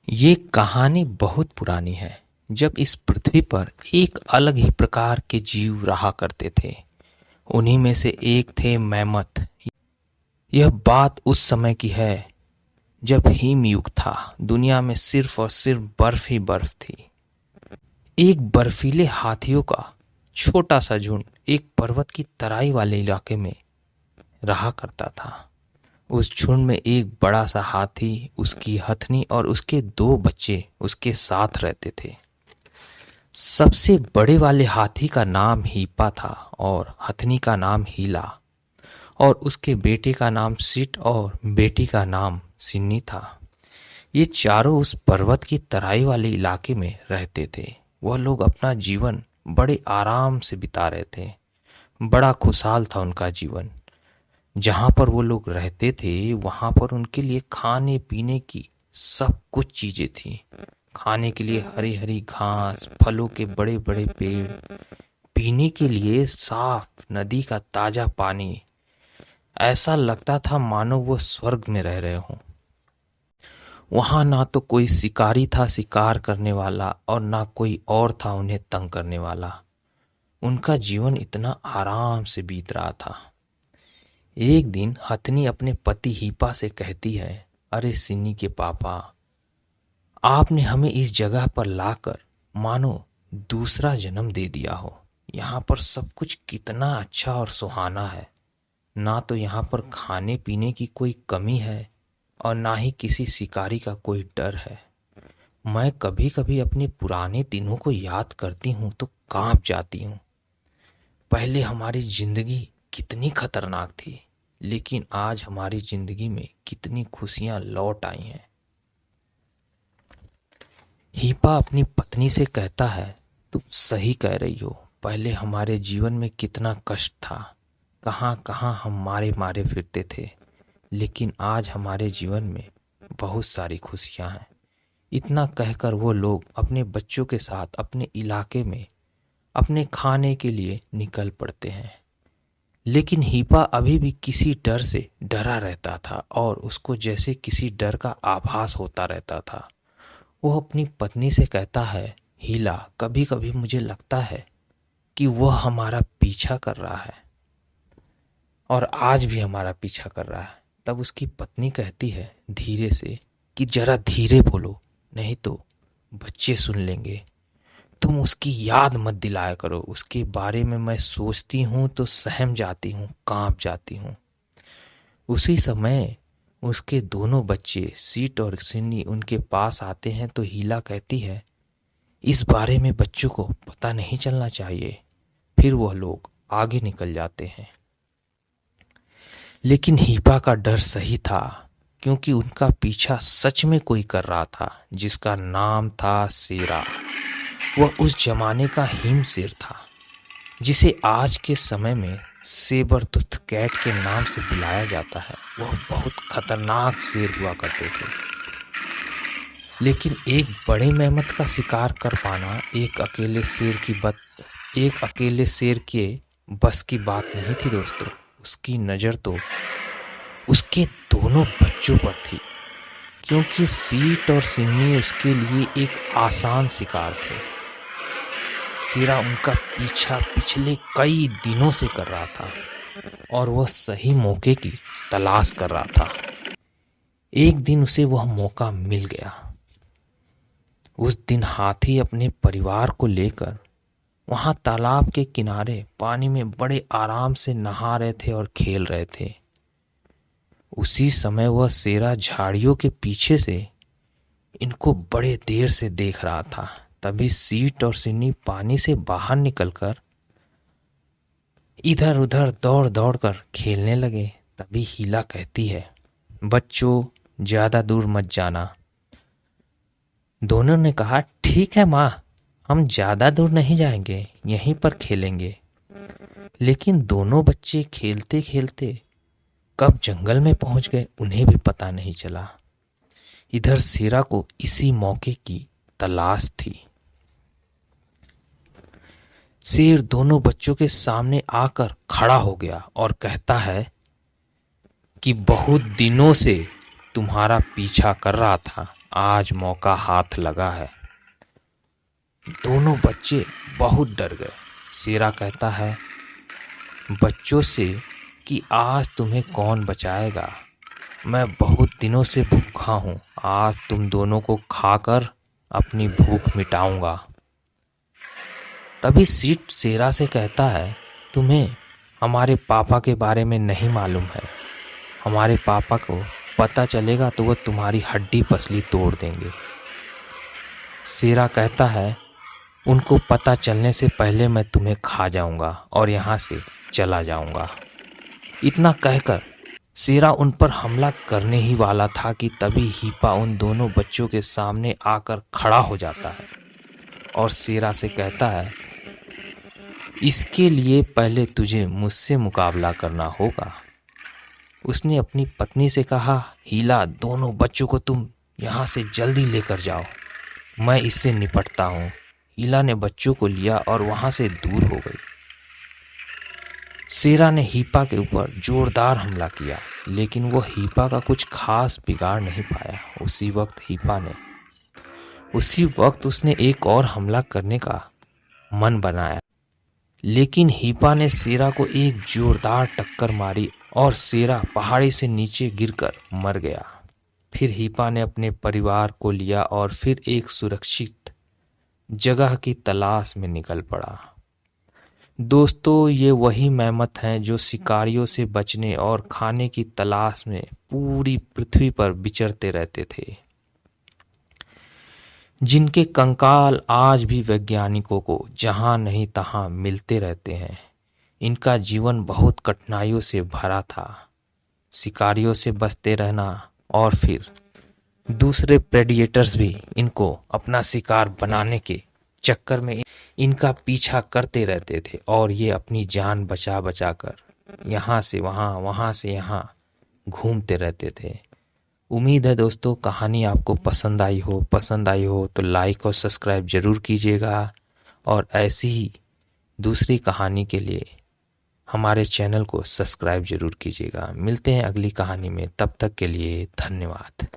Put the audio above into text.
ये कहानी बहुत पुरानी है। जब इस पृथ्वी पर एक अलग ही प्रकार के जीव रहा करते थे। उन्हीं में से एक थे मैमथ। यह बात उस समय की है जब हिम युग था। दुनिया में सिर्फ और सिर्फ बर्फ ही बर्फ थी। एक बर्फीले हाथियों का छोटा सा झुंड एक पर्वत की तराई वाले इलाके में रहा करता था। उस झुंड में एक बड़ा सा हाथी, उसकी हथनी और उसके दो बच्चे उसके साथ रहते थे। सबसे बड़े वाले हाथी का नाम हीपा था और हथनी का नाम हीला, और उसके बेटे का नाम सिट और बेटी का नाम सिन्नी था। ये चारों उस पर्वत की तराई वाले इलाके में रहते थे। वह लोग अपना जीवन बड़े आराम से बिता रहे थे। बड़ा खुशहाल था उनका जीवन। जहाँ पर वो लोग रहते थे वहाँ पर उनके लिए खाने पीने की सब कुछ चीज़ें थी। खाने के लिए हरी हरी घास, फलों के बड़े बड़े पेड़, पीने के लिए साफ नदी का ताज़ा पानी। ऐसा लगता था मानो वो स्वर्ग में रह रहे हों। वहाँ ना तो कोई शिकारी था शिकार करने वाला, और ना कोई और था उन्हें तंग करने वाला। उनका जीवन इतना आराम से बीत रहा था। एक दिन हथनी अपने पति हीपा से कहती है, अरे सिन्नी के पापा, आपने हमें इस जगह पर लाकर मानो दूसरा जन्म दे दिया हो। यहाँ पर सब कुछ कितना अच्छा और सुहाना है। ना तो यहाँ पर खाने पीने की कोई कमी है और ना ही किसी शिकारी का कोई डर है। मैं कभी कभी अपने पुराने दिनों को याद करती हूँ तो कांप जाती हूँ। पहले हमारी जिंदगी कितनी खतरनाक थी, लेकिन आज हमारी जिंदगी में कितनी खुशियां लौट आई हैं। हीपा अपनी पत्नी से कहता है, तुम सही कह रही हो। पहले हमारे जीवन में कितना कष्ट था, कहाँ कहाँ हम मारे मारे फिरते थे, लेकिन आज हमारे जीवन में बहुत सारी खुशियां हैं। इतना कहकर वो लोग अपने बच्चों के साथ अपने इलाके में अपने खाने के लिए निकल पड़ते हैं। लेकिन हीपा अभी भी किसी डर से डरा रहता था और उसको जैसे किसी डर का आभास होता रहता था। वो अपनी पत्नी से कहता है, हीला, कभी कभी मुझे लगता है कि वह हमारा पीछा कर रहा है और आज भी हमारा पीछा कर रहा है। तब उसकी पत्नी कहती है धीरे से कि जरा धीरे बोलो, नहीं तो बच्चे सुन लेंगे। तुम उसकी याद मत दिलाया करो। उसके बारे में मैं सोचती हूँ तो सहम जाती हूँ, कांप जाती हूँ। उसी समय उसके दोनों बच्चे सीट और सिन्नी उनके पास आते हैं तो हीला कहती है, इस बारे में बच्चों को पता नहीं चलना चाहिए। फिर वह लोग आगे निकल जाते हैं। लेकिन हीपा का डर सही था, क्योंकि उनका पीछा सच में कोई कर रहा था जिसका नाम था शेरा। वह उस जमाने का हिम शेर था, जिसे आज के समय में सेबर टूथ कैट के नाम से बुलाया जाता है। वह बहुत खतरनाक शेर हुआ करते थे। लेकिन एक बड़े मेहमत का शिकार कर पाना एक अकेले शेर के बस की बात नहीं थी दोस्तों। उसकी नज़र तो उसके दोनों बच्चों पर थी, क्योंकि सीट और सिन्नी उसके लिए एक आसान शिकार थे। शेरा उनका पीछा पिछले कई दिनों से कर रहा था और वह सही मौके की तलाश कर रहा था। एक दिन उसे वह मौका मिल गया। उस दिन हाथी अपने परिवार को लेकर वहां तालाब के किनारे पानी में बड़े आराम से नहा रहे थे और खेल रहे थे। उसी समय वह शेरा झाड़ियों के पीछे से इनको बड़े देर से देख रहा था। तभी सीट और सिन्नी पानी से बाहर निकलकर इधर उधर दौड़ दौड़ कर खेलने लगे। तभी हीला कहती है, बच्चों, ज्यादा दूर मत जाना। दोनों ने कहा, ठीक है माँ, हम ज्यादा दूर नहीं जाएंगे, यहीं पर खेलेंगे। लेकिन दोनों बच्चे खेलते खेलते कब जंगल में पहुंच गए उन्हें भी पता नहीं चला। इधर शेरा को इसी मौके की तलाश थी। शेर दोनों बच्चों के सामने आकर खड़ा हो गया और कहता है कि बहुत दिनों से तुम्हारा पीछा कर रहा था आज मौका हाथ लगा है। दोनों बच्चे बहुत डर गए। शेरा कहता है बच्चों से कि आज तुम्हें कौन बचाएगा। मैं बहुत दिनों से भूखा हूँ, आज तुम दोनों को खाकर अपनी भूख मिटाऊंगा। तभी सीट शेरा से कहता है तुम्हें हमारे पापा के बारे में नहीं मालूम है। हमारे पापा को पता चलेगा तो वह तुम्हारी हड्डी पसली तोड़ देंगे। शेरा कहता है उनको पता चलने से पहले मैं तुम्हें खा जाऊंगा और यहाँ से चला जाऊंगा। इतना कहकर शेरा उन पर हमला करने ही वाला था कि तभी हीपा उन दोनों बच्चों के सामने आकर खड़ा हो जाता है और शेरा से कहता है इसके लिए पहले तुझे मुझसे मुकाबला करना होगा। उसने अपनी पत्नी से कहा हीला, दोनों बच्चों को तुम यहाँ से जल्दी लेकर जाओ, मैं इससे निपटता हूँ। हीला ने बच्चों को लिया और वहाँ से दूर हो गई। शेरा ने हीपा के ऊपर जोरदार हमला किया, लेकिन वो हीपा का कुछ खास बिगाड़ नहीं पाया। उसी वक्त उसने एक और हमला करने का मन बनाया, लेकिन हीपा ने शेरा को एक जोरदार टक्कर मारी और शेरा पहाड़ी से नीचे गिरकर मर गया। फिर हीपा ने अपने परिवार को लिया और फिर एक सुरक्षित जगह की तलाश में निकल पड़ा। दोस्तों, ये वही मेमथ हैं जो शिकारियों से बचने और खाने की तलाश में पूरी पृथ्वी पर विचरते रहते थे, जिनके कंकाल आज भी वैज्ञानिकों को जहां नहीं तहां मिलते रहते हैं। इनका जीवन बहुत कठिनाइयों से भरा था। शिकारियों से बचते रहना और फिर दूसरे प्रेडिएटर्स भी इनको अपना शिकार बनाने के चक्कर में इनका पीछा करते रहते थे और ये अपनी जान बचा बचा कर यहाँ से वहाँ, वहाँ से यहाँ घूमते रहते थे। उम्मीद है दोस्तों कहानी आपको पसंद आई हो तो लाइक और सब्सक्राइब ज़रूर कीजिएगा और ऐसी ही दूसरी कहानी के लिए हमारे चैनल को सब्सक्राइब ज़रूर कीजिएगा। मिलते हैं अगली कहानी में, तब तक के लिए धन्यवाद।